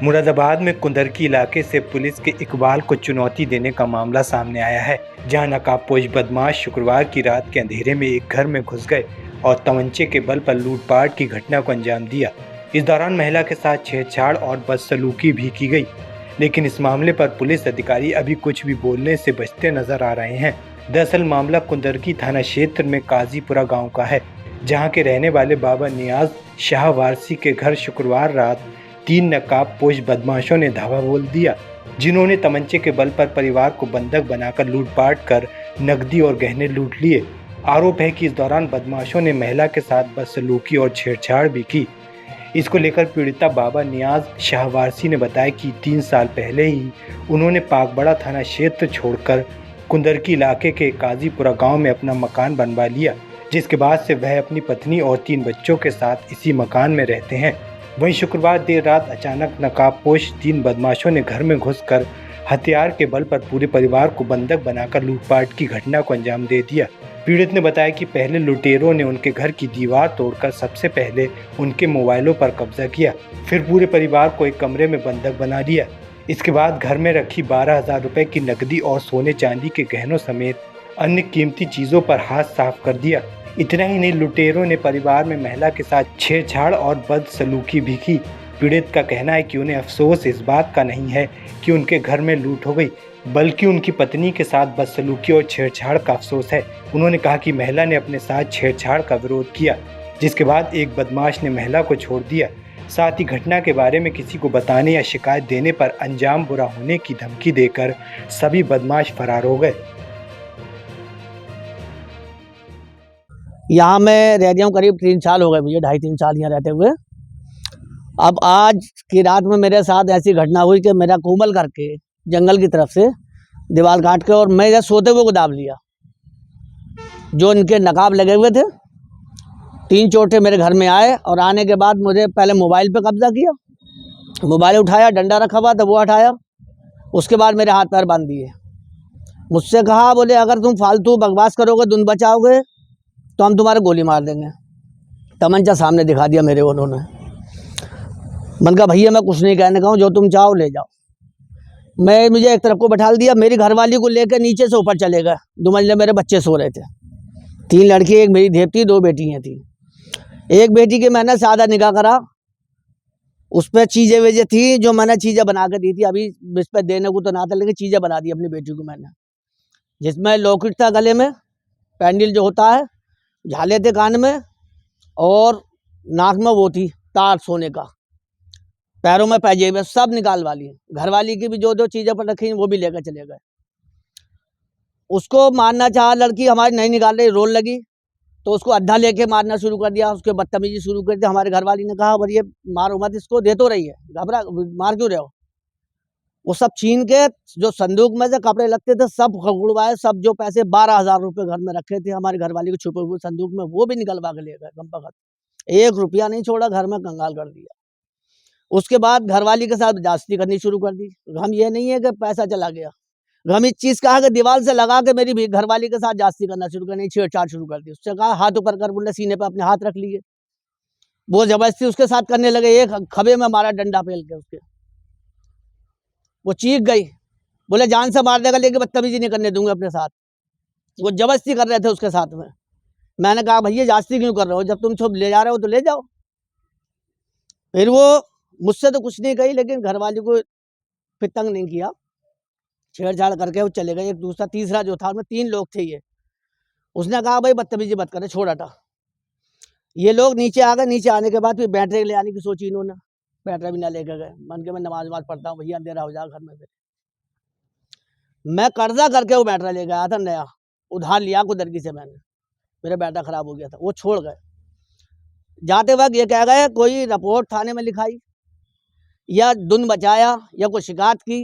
मुरादाबाद में कुंदरकी इलाके से पुलिस के इकबाल को चुनौती देने का मामला सामने आया है, जहां नकाबपोश बदमाश शुक्रवार की रात के अंधेरे में एक घर में घुस गए और तमंचे के बल पर लूटपाट की घटना को अंजाम दिया। इस दौरान महिला के साथ छेड़छाड़ और बदसलूकी भी की गई, लेकिन इस मामले पर पुलिस अधिकारी अभी कुछ भी बोलने से बचते नजर आ रहे हैं। दरअसल मामला कुंदरकी थाना क्षेत्र में काजीपुरा गाँव का है, जहाँ के रहने वाले बाबा नियाज शाह वारसी के घर शुक्रवार रात 3 नकाबपोश बदमाशों ने धावा बोल दिया, जिन्होंने तमंचे के बल पर परिवार को बंधक बनाकर लूटपाट कर नकदी और गहने लूट लिए। आरोप है कि इस दौरान बदमाशों ने महिला के साथ बदसलूकी और छेड़छाड़ भी की। इसको लेकर पीड़िता बाबा नियाज शाह वारसी ने बताया कि 3 साल पहले ही उन्होंने पाकबड़ा थाना क्षेत्र छोड़कर कुंदरकी इलाके के काजीपुरा गाँव में अपना मकान बनवा लिया, जिसके बाद से वह अपनी पत्नी और 3 बच्चों के साथ इसी मकान में रहते हैं। वहीं शुक्रवार देर रात अचानक नकाबपोश 3 बदमाशों ने घर में घुसकर हथियार के बल पर पूरे परिवार को बंधक बनाकर लूटपाट की घटना को अंजाम दे दिया। पीड़ित ने बताया कि पहले लुटेरों ने उनके घर की दीवार तोड़कर सबसे पहले उनके मोबाइलों पर कब्जा किया, फिर पूरे परिवार को एक कमरे में बंधक बना लिया। इसके बाद घर में रखी 12,000 रुपए की नकदी और सोने चांदी के गहनों समेत अन्य कीमती चीजों पर हाथ साफ कर दिया। इतना ही नहीं, लुटेरों ने परिवार में महिला के साथ छेड़छाड़ और बदसलूकी भी की। पीड़ित का कहना है कि उन्हें अफसोस इस बात का नहीं है कि उनके घर में लूट हो गई, बल्कि उनकी पत्नी के साथ बदसलूकी और छेड़छाड़ का अफसोस है। उन्होंने कहा कि महिला ने अपने साथ छेड़छाड़ का विरोध किया, जिसके बाद एक बदमाश ने महिला को छोड़ दिया। साथ ही घटना के बारे में किसी को बताने या शिकायत देने पर अंजाम बुरा होने की धमकी देकर सभी बदमाश फरार हो गए। यहाँ मैं रह गया हूँ करीब 3 साल हो गए मुझे, 2.5-3 साल यहाँ रहते हुए। अब आज की रात में मेरे साथ ऐसी घटना हुई कि मेरा कोमल करके जंगल की तरफ से दीवार काट के और मैं इधर सोते हुए को दाब लिया। जो इनके नकाब लगे हुए थे 3 चोटे मेरे घर में आए और आने के बाद मुझे पहले मोबाइल पे कब्जा किया, मोबाइल उठाया, डंडा रखा हुआ था वो हटाया, उसके बाद मेरे हाथ पैर बांध दिए। मुझसे कहा, बोले अगर तुम फालतू बकवास करोगे, धुन बचाओगे तो हम तुम्हारे गोली मार देंगे। तमंचा सामने दिखा दिया मेरे उन्होंने। मैंने कहा भैया मैं कुछ नहीं कहने का हूँ, जो तुम चाहो ले जाओ। मुझे एक तरफ को बैठा दिया, मेरी घरवाली को लेकर नीचे से ऊपर चले गए। 2 मंजिले मेरे बच्चे सो रहे थे, 3 लड़की, एक मेरी धेपती, 2 बेटियाँ थी। एक बेटी के मैंने सादा निकाह करा, उस पर चीज़ें वेजें थी जो मैंने चीज़ें बना के दी थी। अभी इस पर देने को तो ना था, लेकिन चीज़ें बना दी अपनी बेटी को मैंने, जिसमें लॉकेट था गले में, पैंडल जो होता है, झाले थे कान में और नाक में वो थी तार सोने का, पैरों में पैजेब, सब निकाल वाली। घरवाली की भी जो चीज़ें पर रखी वो भी लेकर चले गए। उसको मारना चाहा लड़की, हमारी नहीं निकाल रही, रोल लगी तो उसको अड्ढा लेके मारना शुरू कर दिया, उसके बदतमीजी शुरू कर दी। हमारे घरवाली ने कहा भैया मारो मत इसको, दे तो रही है, घबरा मार क्यों रहे हो। वो सब छीन के जो संदूक में से कपड़े लगते थे सब उड़वाए, सब जो पैसे 12,000 रुपये घर में रखे थे हमारी घरवाली को छुपे हुए संदूक में, वो भी निकलवा के ले गए। गम बखत 1 रुपया नहीं छोड़ा, घर में कंगाल कर दिया। उसके बाद घरवाली के साथ जास्ती करनी शुरू कर दी। हम ये नहीं है कि पैसा चला गया, हम इस चीज़ कहा कि दीवार से लगा के मेरी घरवाली के साथ जास्ती करना शुरू करनी, छेड़छाड़ शुरू कर दी। उससे कहा हाथ ऊपर कर, बोले सीने पर अपने हाथ रख लिए, वो जबरदस्ती उसके साथ करने लगे। एक खबे में मारा डंडा पेल के उसके, वो चीख गई, बोले जान से मार देगा लेकिन बदतमीजी नहीं करने दूंगा अपने साथ। वो जबरदस्ती कर रहे थे उसके साथ में। मैंने कहा भैया जास्ती क्यों कर रहे हो, जब तुम सब ले जा रहे हो तो ले जाओ। फिर वो मुझसे तो कुछ नहीं कही, लेकिन घरवाली को फिर तंग नहीं किया, छेड़छाड़ करके वो चले गए। एक दूसरा तीसरा जो था, उसमें 3 लोग थे ये, उसने कहा भाई बदतमीजी मत करे, छोड़ हटा। ये लोग नीचे आ गए, नीचे आने के बाद फिर बैटरी ले आने की सोची इन्होंने, बैटरी भी ना लेकर गए। मन के मैं नमाज पढ़ता हूँ भैया, अंधेरा हो जाएगा घर में। मैं कर्जा करके वो बैटरी लेकर आया था नया, उधार लिया कुदरकी से मैंने, मेरा बैटरा खराब हो गया था, वो छोड़ गए। जाते वक्त ये कह गए कोई रिपोर्ट थाने में लिखाई या धुन बचाया या कोई शिकायत की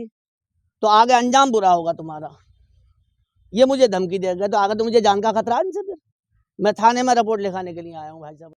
तो आगे अंजाम बुरा होगा तुम्हारा, ये मुझे धमकी दे गए। तो आगे तो मुझे जान का खतरा है इनसे। फिर मैं थाने में रिपोर्ट लिखाने के लिए आया हूँ भाई साहब।